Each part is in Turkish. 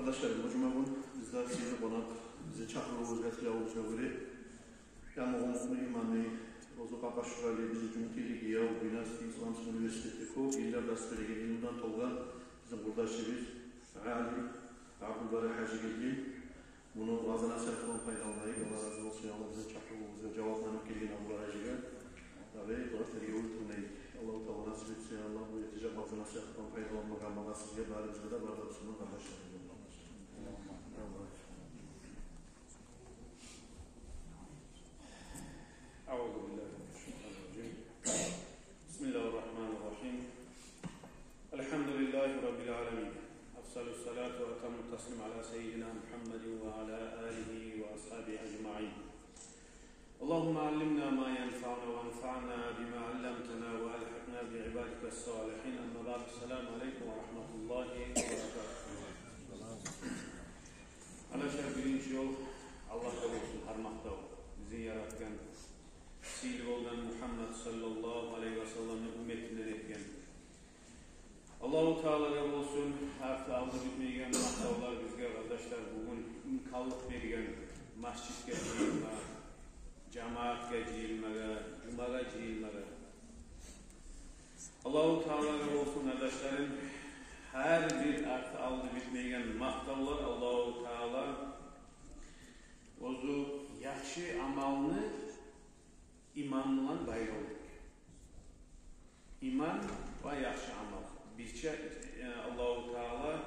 Arkadaşlar, bu cuma gün bizler sizi konak, bizi çağrılığımız etkileyeceğine göre yanılığımızın imanı, Ozu Qaqaşurali bizi Cumhuriyeti ya, Üniversite İslam Üniversitesi ko, İller Dasteri'ye ilimden tolgan bizim buradayız. Ali, Abdülbari Hacı Gelgin, bunu ağzına serfon faydalanayı, Allah razı olsun, Allah bizi çağrılığımıza cevaplanıp gelgin Abdülbari Hacı Gelgin. Ve Qur'an-ı Ultunayı, Allah-u Teala nasip etsin, Allah bu yetecek ağzına serfon faydalanmak almağa sizce barimizde de barda tutsunlar kardeşlerim. أعوذ بالله من الشيطان الرجيم بسم الله الرحمن الرحيم الحمد لله رب العالمين أفضل الصلاة وأتم التسليم على سيدنا محمد وعلى آله وأصحابه أجمعين اللهم علمنا ما ينفعنا وانفعنا بما علمتنا وألحقنا بعبادك الصالحين أما بعد السلام عليكم ورحمة الله وبركاته Arkadaşlar birinci yol Allah'ta olsun, harmakta ol. Bizi yaratken, sihirli olan Muhammed sallallahu aleyhi ve sellem'in ümmetinden etken. Allah-u Teala'ya olsun, artı aldı bitmeyen maktavlar bizge arkadaşlar bugün imkanlık bergen masjidge ciyilme, cemaatge ciyilmege, cumaga ciyilmege. Allah-u Teala'ya olsun arkadaşların her bir artı aldı bitmeyen maktavlar Allah-u Teala ozu yaxşı amalını iman bilan bayralık. İman ve yaxşı amal. Birçe Allah-u Teala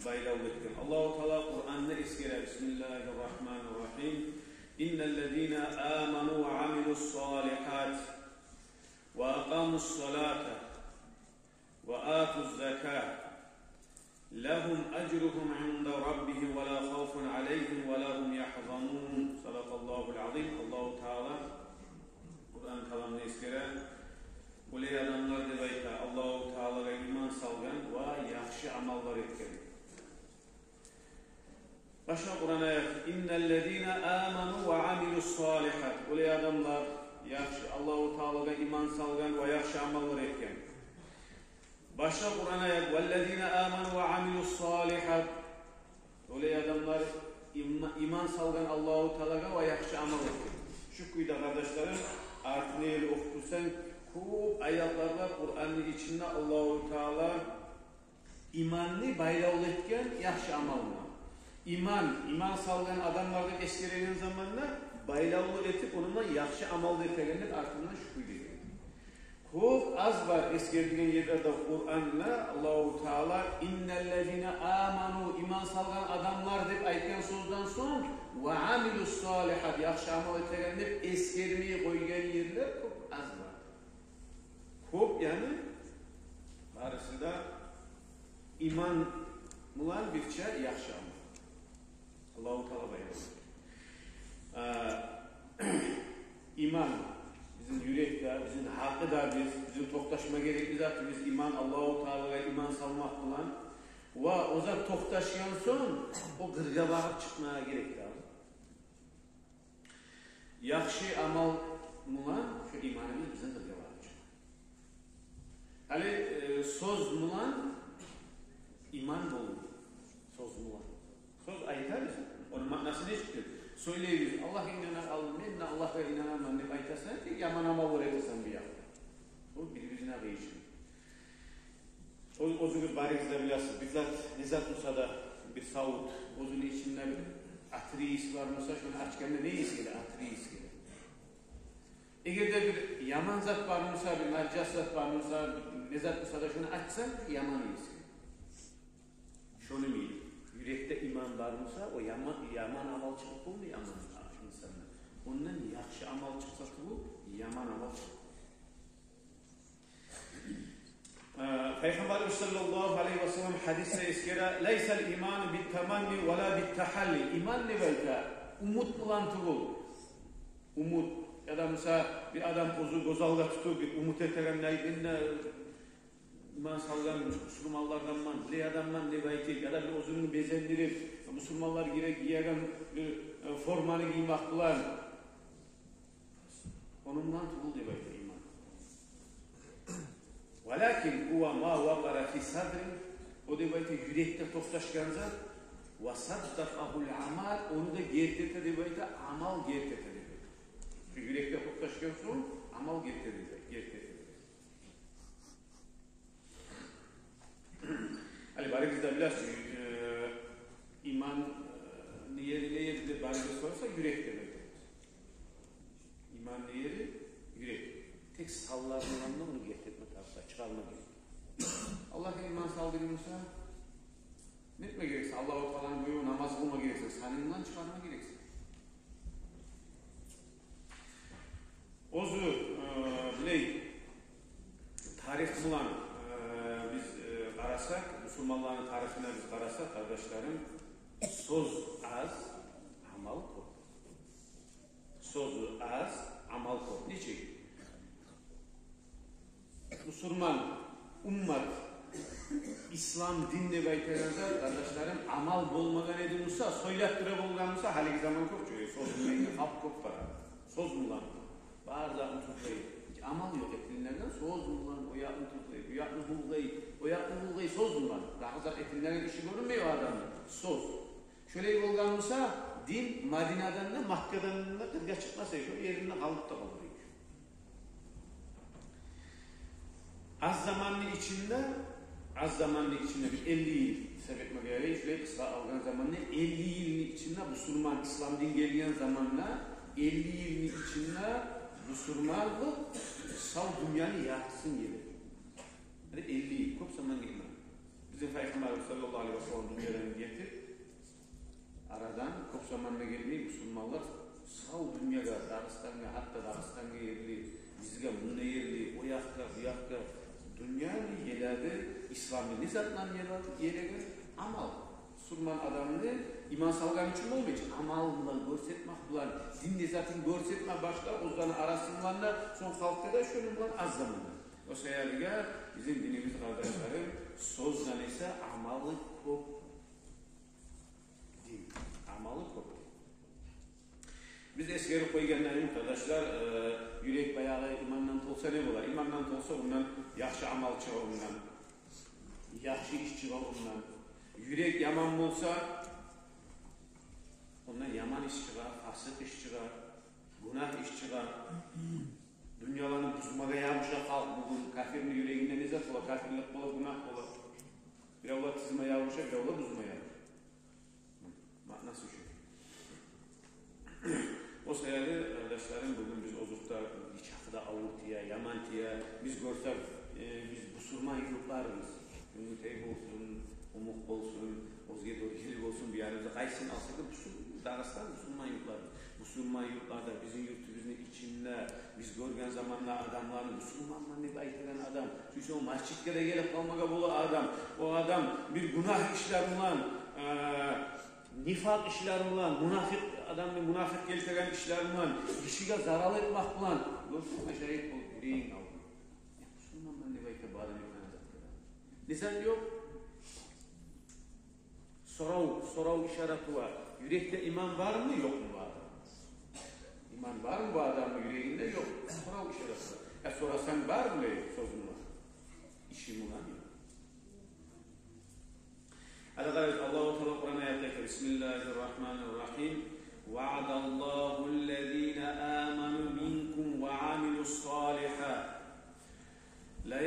bayralık. Allah-u Teala Kur'an'da eskere Bismillahirrahmanirrahim. İnnellezîne âmenû ve amilussâlihât ve aqâmussâlâte ve âtuzzekât لهم أجرهم عند ربهم ولا خوف عليهم ولا هم يحزنون صدق الله العظيم. الله Teala Kur'an kalamını eskere bu adamlar devayta Allah Teala'ya iman salgan ve yaxşı amallar etken. Başka Kur'an ayet innellezîne âmenû ve amilussâlihât bu adamlar yaxşı Allah Teala'ya iman salgan ve yaxşı amallar etken. Başka Kur'an ayet وَالَّذ۪ينَ آمَنُوا وَعَمِلُوا الصَّالِحَاتِ öyle adamlar iman salgan Allah-u Teala'ya ve yaxşı amal etken. Şu kuyuda kardeşlerim artık neyle okutursan खूब ayaklarda Kur'an'ın içinde Allah-u Teala imanını bayrağı etken yaxşı amalına. İman salgan adamlarda eşkirenen zamanla bayrağı etip onunla yaxşı amal etkenler artığından şu kuyuda. Çok az var eskerdiğin yerlerde Kur'an'la Allah-u Teala innellezine amanu iman salgan adamlar deyip aytken sözden son ve amilussalihat yaxşı amal etkenler eskermeyi koygan yerler çok az var. Çok yani arasında iman bulan birçe yaxşı amal. Allah-u Teala bayılır. İman bizim yürekte, bizim hakkı da bizim toktaşma gerekli zaten biz iman Allah-u Teala'ya iman salmak bulan ve o zaman toktaşyan son o gırga bağıp çıkmaya gerekli abi. Yaxşı amal bulan şu imanımız bize gırga bağıp çıkmaya. Hani söz bulan iman bulun. Söz bulan. Söz aytarız. Onun manası ne çıktı? Söyleyiz. Allah inanar alın, Allah'a inanamam deyip aytasan ki yaman amal öğretirsen bir yaptı. O birbirine değişir. Ozunu barizde biliyorsunuz. Bizzat Nizat Musa'da bir Saud. Ozunun içinde bir atris var Musa. Şunu açken ne iskili? Atris gelir. Eğer de bir yaman zat var Musa, bir mercas zat var Musa, Nizat Musa'da şunu açsan yaman iskili. Şunu miydi? Yürekte iman var mısa o yaman amal çıkıp mu yaman insanlar. Ondan yaxşı amal çıksa bu yaman amal çıkıp. Peygamberimiz sallallahu aleyhi ve sellem hadiste eskere leysel iman bit temanni ve la bit tahalli. İman ne belki? Umut bulantı bu. Umut ya da mesela bir adam gozalda tutup bir umut eterenler iman salgan Müslümanlardan man, bir adamdan devaytik ya da bir ozunu bezendirip Müslümanlar giyen bir formanı giymek bulan onundan tuğul devaytik iman. Velakin huwa ma vaqara fi sadrin o devaytik yürekte toktaşkan zat Ve saddakahul amal, onu da gertete de böyle amal gertete de böyle. Şu yürekte kutlaşken sonra amal gertete de. Ali bari bizde biliyorsun, iman niyeri de bari de sorarsa yürekte böyle. İman niyeri yürek. Tek sallarından onu getirme tarzda, çıkarma gerekiyor. Allah'a iman saldırıyorsa ne etme gerekse, Allah-u Teala'nın buyruğu namaz kılma gerekse, sanımdan çıkarma gerekse. Ozu, tarih bulan biz arasak, Müslümanların tarihine biz arasak, kardeşlerim, söz az, amal çok. Sözü az, amal çok. Niçin? Müslüman, ümmet, İslam dinle baytarada kardeşlerim amal bulmadan edilmişse, söylettirip bulganmışsa haliki zaman çok çoğuyor. Söz mülaydı, hap çok para. Söz mulan. Bazı tutlayı. Hiç amal yok etinlerden. Söz mulan, o yakın tutlayı, bu yakın bulgayı, söz mulan. Daha zaten etinlerin işi görünmüyor adamın. Söz. Şöyle bulganmışsa, din Madine'den de Makka'dan da kırga çıkmasa şu yerinde kalıp da kalıyor. Az zamanlı içinde bir 50 yıl sebep göre şöyle kısa algan zamanla 50 yılın içinde Müslüman İslam din gelen zamanla 50 yılın içinde Müslümanlık sağ dünyanın yahtsın gibi. Yani 50 yıl çok zaman gelmez. Bizim Peygamberimiz sallallahu aleyhi ve sellem dünyadan getirip aradan çok zamanla gelmeyi Müslümanlar sağ dünyada Dağıstan'a hatta Dağıstan'a yerli, bizge bununla yerli, o yakka, bu yakka dünyanın yerlerde İslam'ı nizatla yerlerde amal. Müslüman adamını iman salgan için olmayacak. Amalından görsetmek bulan, din nizatını görsetmek başlar, o zaman arasınlarla son halkta da şöyle bulan az zamanda. O sebeple bizim dinimiz kardeşlerim sözden ise amalı çok. Amalı çok. Biz eskeri koyganlarımız arkadaşlar yürek bayağı imandan olsa ne bular? İmandan olsa bundan yaxşı amal çığa bundan. Yaxşı iş çığa bundan. Yürek yaman olsa ondan yaman iş çığa, fasık iş çığa, günah iş çığa. Dünyaların buzmaga yağmışa kalk bugün kafirin yüreğinde ne zat ola, kafirlik ola, günah ola. Bir ola tizma yağmışa, bir ola buzma yağmış. Manası şu. O sayede kardeşlerim bugün biz ozukta, Çakı'da, Avurti'ye, Yamanti'ye biz görsek biz Müslüman yurtlarımız. Ümüteyb olsun, Umuk olsun, Ozge Dorgilik olsun bir yerimizde kaysın alsak da Dağıstan Müslüman yurtlarımız. Müslüman yurtlarda bizim yurtumuzun içinde biz görgen zamanla adamların Müslümanlarını bayit eden adam. Çünkü o masjitlere gelip kalmaka bulu adam. O adam bir günah işler olan nifak işler olan, münafık adam ve münafık geliştiren işler olan, kişiye zarar etmek olan, görsün meşayet ol, yüreğin al. Müslümanlar ne belki bağdan yüklenecekler. Nizam yok. Sorav işareti var. Yürekte iman var mı, yok mu bu adam? İman var mı bu adamın yüreğinde, yok. Sorav işareti var. Sorasan var mı sözün var? İşim olan yok. Allah-u Teala Kur'an ayette Bismillahirrahmanirrahim. Va'adallahu allazina amanu minkum ve amilussalihat. La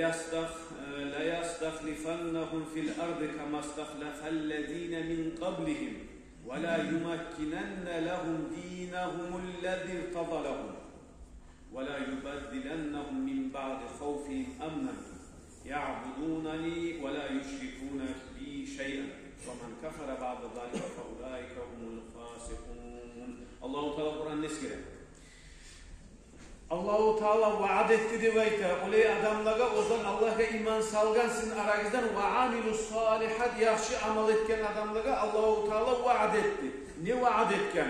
yastakhlifannahum fil ardi kama istakhlafallazina min qablihim ve la yumakkinanna lahum dinahumullazi irtada lahum ve la yubaddilannahum min ba'di khawfihim amnan ya'budunani ve la yushrikuna bi şey'en. وَمَنْ كَفَرَ بَعْدَ ذَلِكَ فَأُولَٰئِكَ هُمُ الْفَاسِقُونَ. Allah-u Teala Kur'an neskire. Allah-u Teala vaad etti deveyte. Olay adamlara ozan Allah'a iman salgan sizin aranızdan ve amilus salihat yaxşı amal etken adamlara Allah-u Teala vaad etti. Ne vaad etken?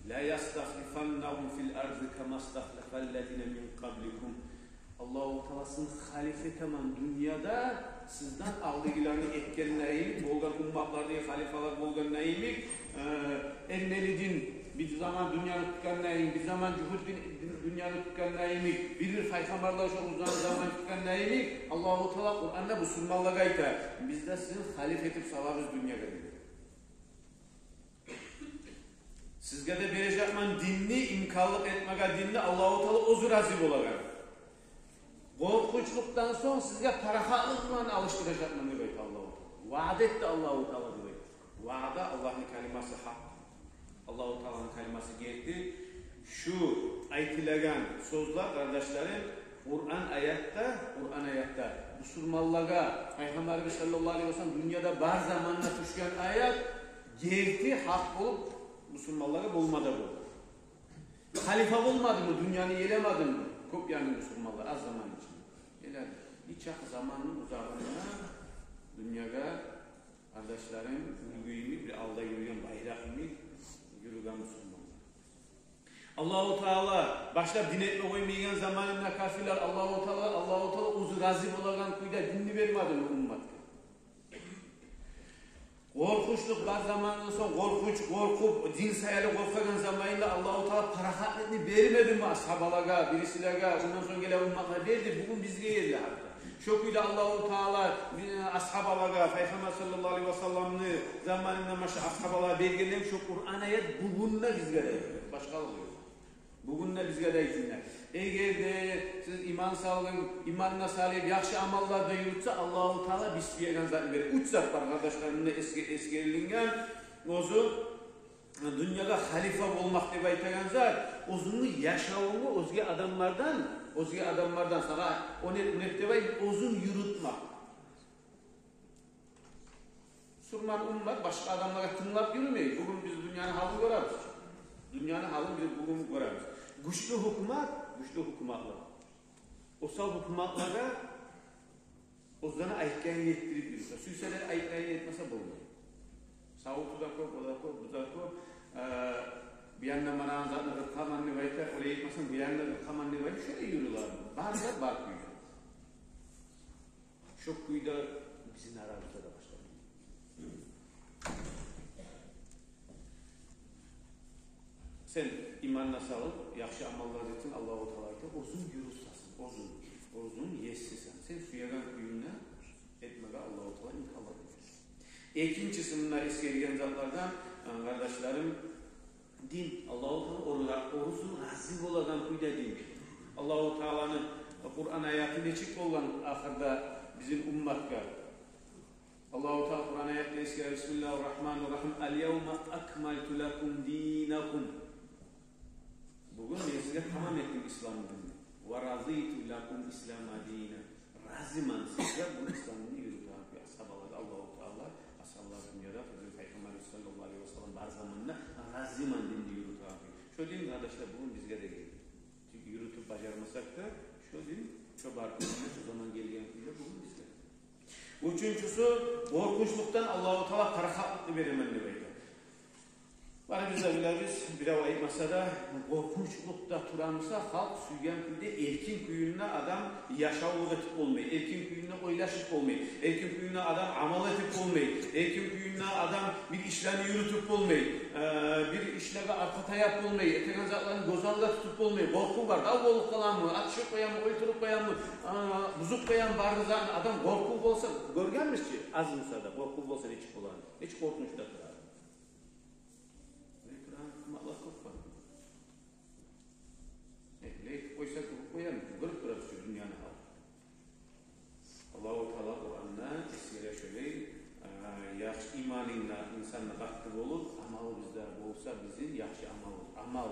La yastahlifannahum fil ardı kema istahlafallazina min qablikum. Allah-u Teala'sının halife tamam dünyada sizden aldıklarını etkenleyip, bolgan ummatlarda halifeler bolgan neyimik, enneli din, bir zaman dünyanı tutkan neyimik, bir zaman cühud dünyanı tutkan neyimik, bir peygamberler şu uzun zaman tutkan neyimik, Allah-u Teala Kur'an'da bu sürmallığa ite. Biz de sizin halif etip salarız dünyada dedi. Sizge de berejekman dinni imkanlık etmege dinni Allah-u Teala ozu razı bolagan. Korkunçluktan son sizge parahatlıkla alıştıracakman debeyt Allah-u Teala. Vaad etti Allah-u Teala debeyt. Vaada Allah'ın keliması hak. Allah-u Teala'nın keliması geldi. Şu aytilagan sözler kardeşlerim Kur'an ayette Müslümanlığa Peygamberimiz sallallahu aleyhi ve sellem dünyada bar zamanına düşen ayet geldi hak olup Müslümanlığa bulmadı bu. Halife bulmadı mı? Dünyanı yelemedi mi? Çok yani Müslümanlar az zaman için. Yeler. Hiç zamanın uzağında dünyada kardeşlerim yürüyümü bir alda yürüyen bayrak mı? Yürüyen Müslümanlar. Allah-u Teala başta din etme koymayan zamanında kafirler Allah-u Teala uzu razı bolagan kuyda dinni vermedi mi ummatga? Korkunçluk var zamanından sonra korkup din sayılı korkagan zamanında Allah-u Teala parahatını vermedi mi ashabalara, birisilerine, ondan sonra gelen ummatına verdi. Bugün bizge geldi hatta. Şu kuyda Allah-u Teala ashabalara, Peygamber sallallahu aleyhi ve sellem'ni zamanında maşa ashabalara belgeleyen şu Kur'an ayet bugün de bizge de başka oluyor. Bugün de bizge de izinler. Eğer de siz iman salgın, imanına salih, yaxşı amallarda yürütse Allah-u Teala biz bir zaten verir. Üç zat var kardeşlerimle eskirilingen. Ozu dünyada halife olmak diye aytagan zat. Ozunu yaşavını özge adamlardan sana o ne debay ozun yürütmek. Surman ummat başka adamlara tınlap yürümeyiz. Bugün biz dünyanın halini görürüz. Dünyanın halini biz bugün görürüz. Güçlü hükümetler. Osal hükümetlara ozlarına ayıtlayan yettirip yürüyor. Süyseler ayıtlayan yetmese bulmuyor. Savutu da kop, o da kop, bu da kop. Bir yandan manağın zatına rıkaman ne bayta, oraya yetmesin bir yandan rıkaman ne bayta, şöyle yürüyorlar. Bazılar bar kuyuyor. Şu kuyuda bizim aramızda da başladı. Sen imanına sağlık, yaxşı amallar etsin Allah-u Teala'yla uzun yürüsasın, uzun yessisin. Sen suyagan kuyunla etmege Allah-u Teala imkanlar verir. İkincisi bunlar eskiyen zatlardan kardeşlerim din Allah-u Teala orusun razı olagan kuyda din. Allah-u Teala'nın Kur'an ayeti neçik olan ahırda bizim ummatka. Allah-u Teala Kur'an ayette eskiyer Bismillahirrahmanirrahim. El-yevme akmaltu lakum dinakum. Bugün ben size tamam ettim İslam dinini. وَرَضِيتُ لَكُمْ إِسْلَامَ دِينًا Raziman size bu İslam'ını yürütü abi. Ashabalar Allah-u Teala ashablar dünyada Peygamber sallallahu aleyhi ve sellem bazı zamanla raziman dinini yürütü abi. Şu din kardeşler bugün bizge de geldi. Çünkü yürütüp bacarmasak da şu din şu barkımızda şu zaman gelgen kuyla bugün bizge. Üçüncüsü korkunçluktan Allah-u Teala parahatlıklı veremenli beyler. Bana biz bir avayı masada korkunçlukta turamsa halk süygen kuyda erkin kuyununa adam yaşavlık etip olmayı, erkin kuyununa oylaşıp olmayı, erkin kuyununa adam amal etip olmayı, erkin kuyununa adam bir işlerini yürütüp olmayı, bir işlere arkata yap olmayı, etegen zatlarını gozalda tutup olmayı, korku var, dal bolup kalan mı, atışıp koyan mı, oyturup koyan mı, buzuk koyan bardı zaten adam korku olsa, görgen misin ki az mısada korku olsa ne çık olan, hiç korkunçta turar. Allah korkma. Oysa koyan görüp durarız şu dünyanın halı. Allah-u Teala Kur'an'da eskere şöyle yaxşı imanıyla insanla katkı olur, amal bizde olsa bizim yaxşı amal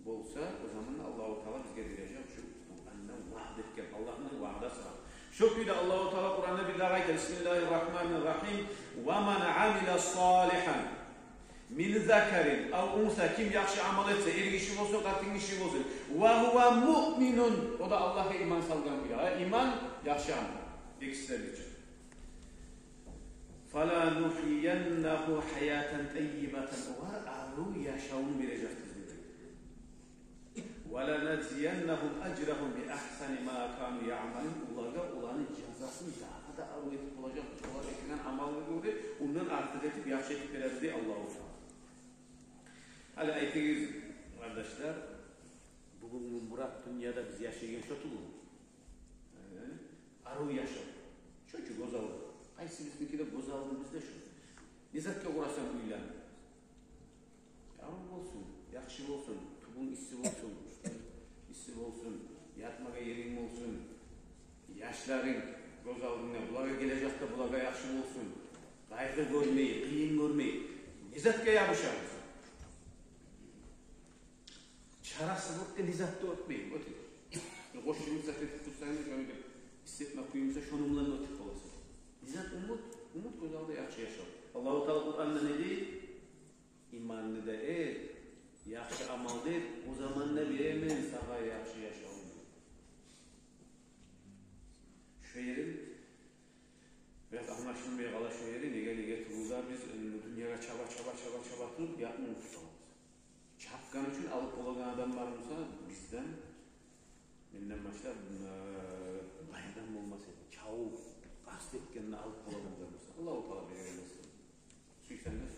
olsa o zaman Allah-u Teala bizge verecek şu Kur'an'da vaad etken Allah'ın vaada sağ. Şu kuyda Allah-u Teala Kur'an'da bir daha Bismillahirrahmanirrahim. وَمَنْ عَمِلَ صَالِحًا min zakarin av unsa kim yaxşı amal etse er kişi olsun kadın kişi olsun ve huve mu'minun o da Allah'a iman salgan bir iman yaxşı amal ikisidir için fala nuhiyannahu hayaten tayyibatan var aru yaşamını verecek bizlere ve la najziyannahum ecrahum bi ahsani ma kanu ya'malun onlara olanın cezasını daha da aru etip olacak onlar eklen amalları göre ondan artık etip yaxşı etip verir Allahu Teala. Hala aytınız kardeşler, bugün Murat dünyada biz yaşayan şotu bu. Arı yaşam. Şoçu gozaldı. Aysi bizimki de gozaldı bizde şu. Nizat ki uğraşan uylan. Tamam mı? yaxshi bo'lsin, tubun issi bo'lsin, issi bo'lsin, yatmaga yering bo'lsin, yoshlaring ko'z oldingda, bularga kelajakda bularga yaxshi bo'lsin. Qayg'u ko'rmay, qiyin ko'rmay, izzatga yopishamiz. Charasizlikka izzatni o'tmay, o'tib. Qo'shimcha izzat etib tursangiz, shunga istetma quyimsa, shuni bilan o'tib qolasiz. İzzat umut ko'z oldida yaxshi yashab. Alloh taolo Qur'onda ne deydi? İmanni da et, yaxshi amal et, o zaman da beraman sana yaxshi yashashni. Shu yerim ve anlaşılmaya qala shu yeri nega turuvlar biz dunyoga chaba turib yaqin tutamiz. Chapgan uchun olib qolgan odamlar bo'lsa bizdan mendan boshlab bayram bo'lmasa, chau qasd etganini olib qolgan bo'lsa Alloh taolo bergan. Suysanlar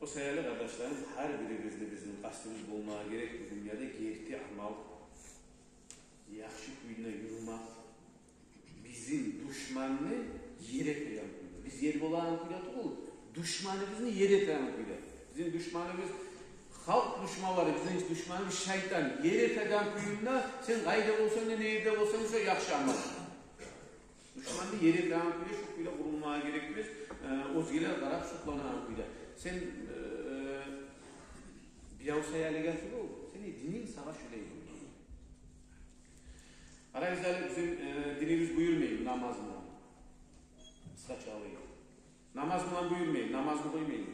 o sayılı kardeşlerim her birimizde bizim kastımız bulmaya gerek bu dünyada gerti amal, yaxşı kuyuna yürümek, bizim düşmanını yere koyan kuyuna. Biz yer bolan kuyuna değil, düşmanı bizim yere koyan kuyuna. Bizim düşmanımız halk düşmanları, bizim düşmanımız şeytan. Yere koyan kuyuna sen kayda olsan da neyde olsan da yaxşı amal. Düşmanı yere koyan kuyuna şu kuyuna kurulmaya gerekmez. O'zgilar qarab shuklanan kuyda. Sen biyavsa yaligasi bu. Seni dinin sana şulaydi. Arayızlar bizim dinimiz buyurmayın namazına. Saçalayın. Namazına buyurmayın, namazını koymayın.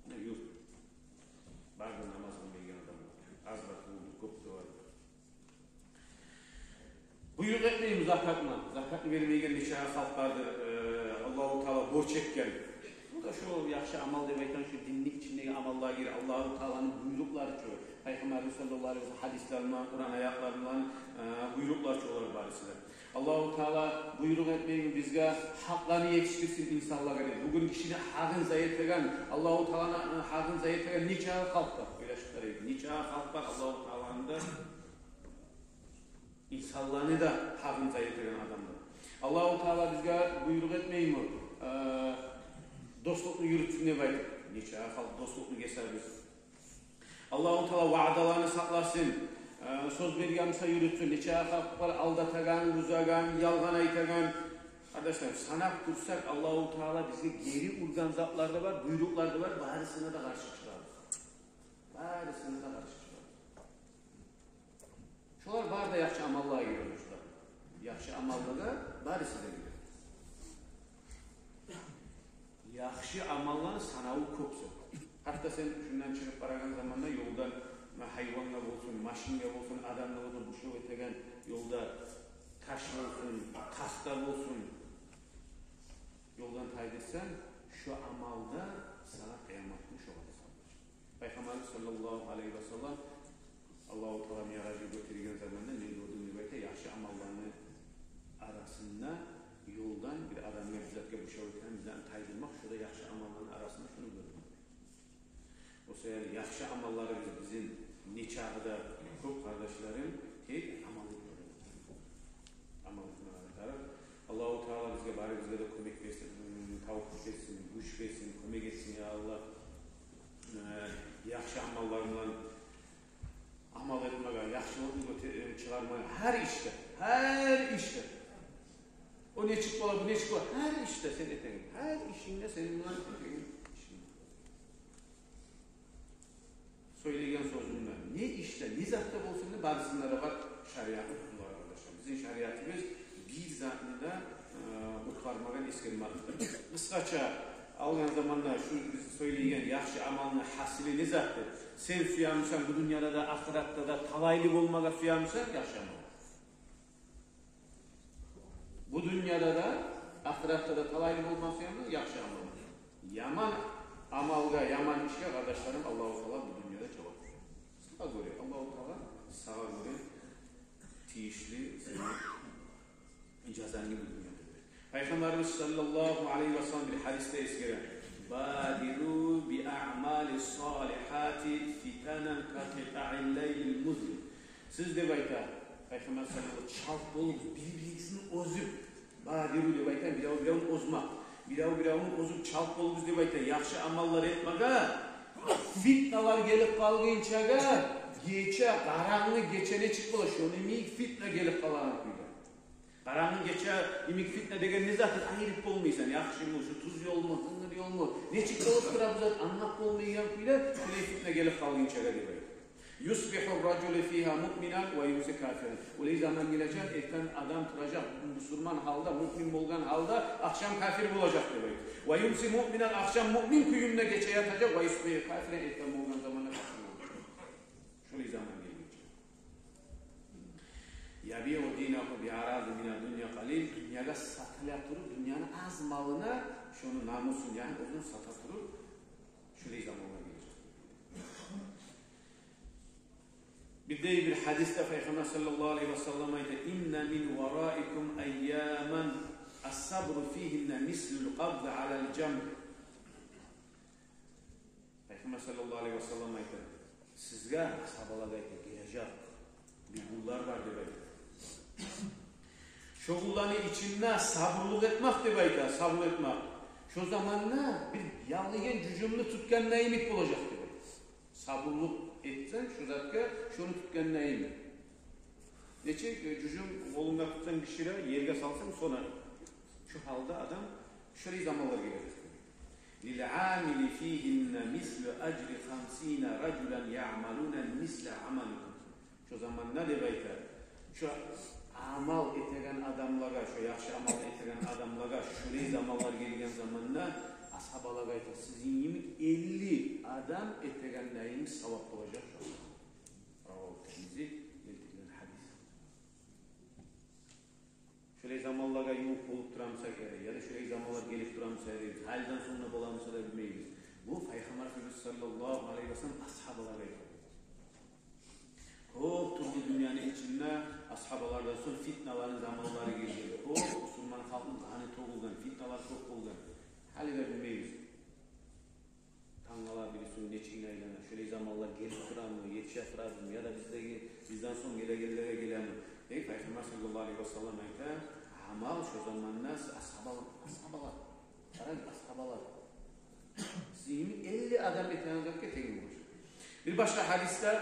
Ne yok. Bazı namazını beygin adamlar. Az bakın, koptu var. Buyruk etmeyin zakatına. Zakatını vermeyen nişana halklardır. Allah-u Teala borç etken. Bu da şu yaxşı amal demekten şu dinlik içindeki amallara girer. Allah-u Teala'nın buyrukları çoğu. Peygamber sallallahu aleyhi ve sellem hadislerinden, Kur'an ayaklarından buyruklar çoğular barisiler. Allah-u Teala buyruk etmeyin bizge haklarını yetiştirsin insanlara girer. Bugün kişinin hakkını zayıflayan, Allah-u Teala'nın hakkını zayıflayan niçağı halk var. Böyle şıkları niçağı halk var Allah-u Teala'nın da insanlarını da hakkını zayıflayan adamlar. Allah-u Teala bizge buyruk etmeyin mi? Dostlukunu yürütsün ne var? Niçe halk dostlukunu geçer biz. Allah-u Teala vaadalarını saklasın. Söz vergansa yürütsün. Niçe halk var aldatagan, uzagan, yalgan aytagan. Kardeşler sanak dursak Allah-u Teala bizi geri urgan zatlar da var, buyruklar da var. Barisine de karşı çıkar. Barisine de karşı çıkar. Şolar var da yaxşı amallığa giriyorlar. Yaxşı amallığa barisi de giriyor. Yaxşı amalların sanağı köpsün. Hatta sen şundan çıkıp baragan zamanda yoldan hayvanla olsun, maşinle olsun, adamla olsun, bu şey ötegen yolda taş olsun, taslar olsun. Yoldan taydırsan şu amalda sana kıyametmiş olasın. Peygamber sallallahu aleyhi ve sellem Allah-u Teala miracı götürgen zamanda ne gördüğü nübete yaxşı amallarını arasında yoldan bir adamı düzeltke bu şöyle bizden taydırmak şurada yaxşı amalların arasında şunu görmek. O sefer yaxşı amalları bizim nikahda çok kardeşlerim tek amal ediyorlar. Amal etmeleri. Allah-u Teala bizge bari bizge de kömek versin, tavuk versin, güç versin, kömek etsin ya Allah. Yaxşı amallarından amal etmeye, yaxşılığı çıkarmaya her işte. O ne çıkmalı, bu ne çıkmalı, her işte sen eteğin, her işinde senin bunlar eteğin. Söyleyeceğin sözünden, ne işte, ne zatta olsun da barisinde var şariatı tutular arkadaşlar. Bizim şariatımız bir zatında kurtarmadan eskermektir. Kısaca algan zamanlar şu söyleyeceğin yaxşı amalını hasili ne zattır? Sen suyamışsan bu dünyada da, ahiratta da talaylı olmaga suyamışsan yaxşı amal. Bu dünyada da, ahiratta da talaylı olmasa yanında yaxşı amal. Yaman amalga, yaman işe kardeşlerim Allah-u Teala bu dünyada cevap verir. Sağa göre Allah-u Teala sağa göre tiyişli cezanı bu dünyada verir. Peygamberimiz sallallahu aleyhi ve sellem bir hadiste eskeren Badiru bi a'mali salihati fitanen katita'il leylil muzlim. Siz de bayta Peygamber sallallahu çalt olup birbirinizin ozüp Badiru de bayta bir ozmak. Biravun bozuk çalp bolubuz deb aytadi. Yaxshi amallar etmaga, fitnalar gelip kalgınçaga, geçe, qarаңғы geçene çık bola, şonu imik fitna gelip kalan kuyda. Qarаңғы geçe, imik fitna degen ne zaten ayırıp bolmaysan, yaxşı mı, şu tuz yol mu, hınır yol mu, ne çık bolup turabız zaten anlap bolmayan kuyda, şöyle fitna gelip kalgınçaga deb aytadi. Yusbihu raculu fiha mu'minan ve yumsi kafiran. Öyle zaman gelecek, erken adam duracak, Müslüman halda, mümin bolgan halda, akşam kafir bulacak diyor. Ve yumsi mu'minan, akşam mümin kuyumuna geçe yatacak, ve yusbihu kafiran, erken bolgan zamanla kafir olacak. Şöyle zaman gelecek. Yabi'u dinahu bi'arazi mina dünya qalil, dünyada satıla turup, dünyanın az malına, şunu namusun yani uzun sata turup, şöyle zamanla gelecek. Bir de bir hadiste Peygamber sallallahu aleyhi ve sellem ayette inne min varaikum eyyaman as-sabru fihinne mislul qabd ala'l cam. Peygamber sallallahu aleyhi ve sellem ayette sizge sahabalara gelecek bir kullar var diyor. Şu kulların içinde sabrlık etmek diyor ayette, sabır etmek. Şu zamanla bir yalnızken cücümlü tutken neyimik olacak diyor. Sabrlık etsen şu dakika şunu tutken neyim? Neçe cücüm kolunda tutsan bir şeyler yerge salsan sonra şu halde adam şöyle zamanlar gelecek. Lil'amili fihinne mislu ecri 50 raculen ya'maluna misle amalikum. Şu zaman ne demektir? Şu amal etegen adamlara, şu yaxşı amal etegen adamlara şöyle zamanlar gelgen zamanla ashabalara aytır. Sizin yemin 50 adam etegen neyimiz savap olacak şu an. Bravo. Bizi yeltilen hadis. Şöyle zamanlara yok olup duramsa gerek ya da şöyle zamanlar gelip duramsa gerek. Halden sonra bulamsa da bilmeyiz. Bu Peygamber Efendimiz sallallahu aleyhi ve sellem ashabalara aytır. Çok türlü dünyanın içinde ashabalardan sonra fitnaların zamanları geliyor. Çok Müslüman halkın lanet olgan, fitnalar çok olgan. Hali de bilmeyiz. Tangalar birisinin neçiğine eylenen, şöyle zamanlar gelip duran mı, yetişe duran mı ya da bizden son gelelere gelen mi? Peygamber sallallahu aleyhi ve sellem ayette, amal şu zamanlar ashabalar. Ashabalar. Sizin 50 adam etenizden keteğin olur. Bir başka hadiste,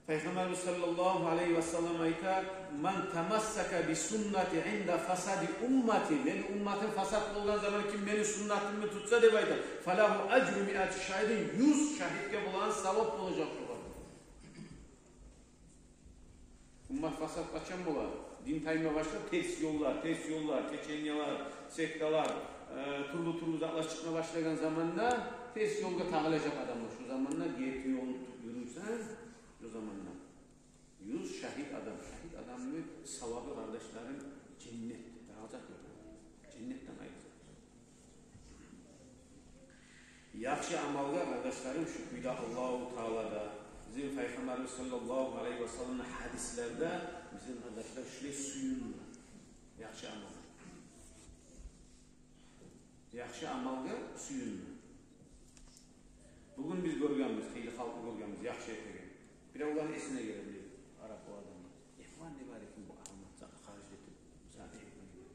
Peygamber sallallahu aleyhi ve sellem ayette men temassaka bi sunnati inda fasadi ummati men ummetin fasad olan zaman kim benim sünnetimi tutsa de bayda falahu ecru mi'at şahidin 100 şahitke bulan sevap olacak diyor. Ummet fasad kaçan bular. Din tayma başlar ters yollar, keçenyalar, sektalar, turlu uzaklaşıkma başlayan zamanda ters yolga tağılacak adamlar. Şu zamanlar giyeti yolunu yürürsen o zamanlar 100 şahit adamın savabı kardeşlerin cennette alacak yok. Cennetten ayrılacak. Yaxşı amalga kardeşlerim şu kuyda Allah-u Teala'da bizim Peygamberimiz sallallahu aleyhi ve sellem'in hadislerde bizim kardeşler şöyle suyun yaxşı amal. Yaxşı amalga suyun. Bugün biz görgemiz, heyli halkı görgemiz, yaxşı etmegen. Biravların esine gelebilir Arap o adamı. Efvan ne var ekin bu ahmet harcı etip zaten etmegen.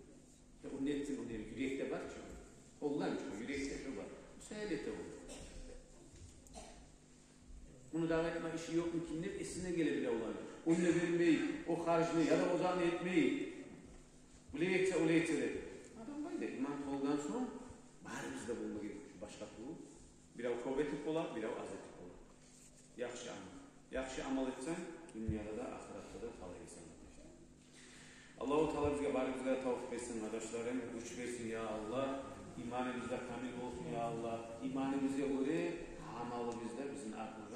Ya o nettin o ne yürekte var ki. Olan ki yürekte şu var. Müsaadete olur. Bunu davet etmek işi yok mu ki ne esine gelebilir olan. Onu vermeyi, o harcını ya da o zaman etmeyi. Bu leyetse o leyetse de. Adam var ya iman oldan sonra bari bizde bulma gerekiyor. Başka bu. Birav kuvvetlik olar, birav azetik olar. Yaxşı amal. Yaxşı amal etsen, dünyada da, ahirette de kalaysan. Allah-u Teala bize bari bizlere tavfik etsin kardeşlerim. Güç versin ya Allah. İmanımızda kamil olsun ya Allah. İmanımıza göre amalı bizde bizim aklımızda.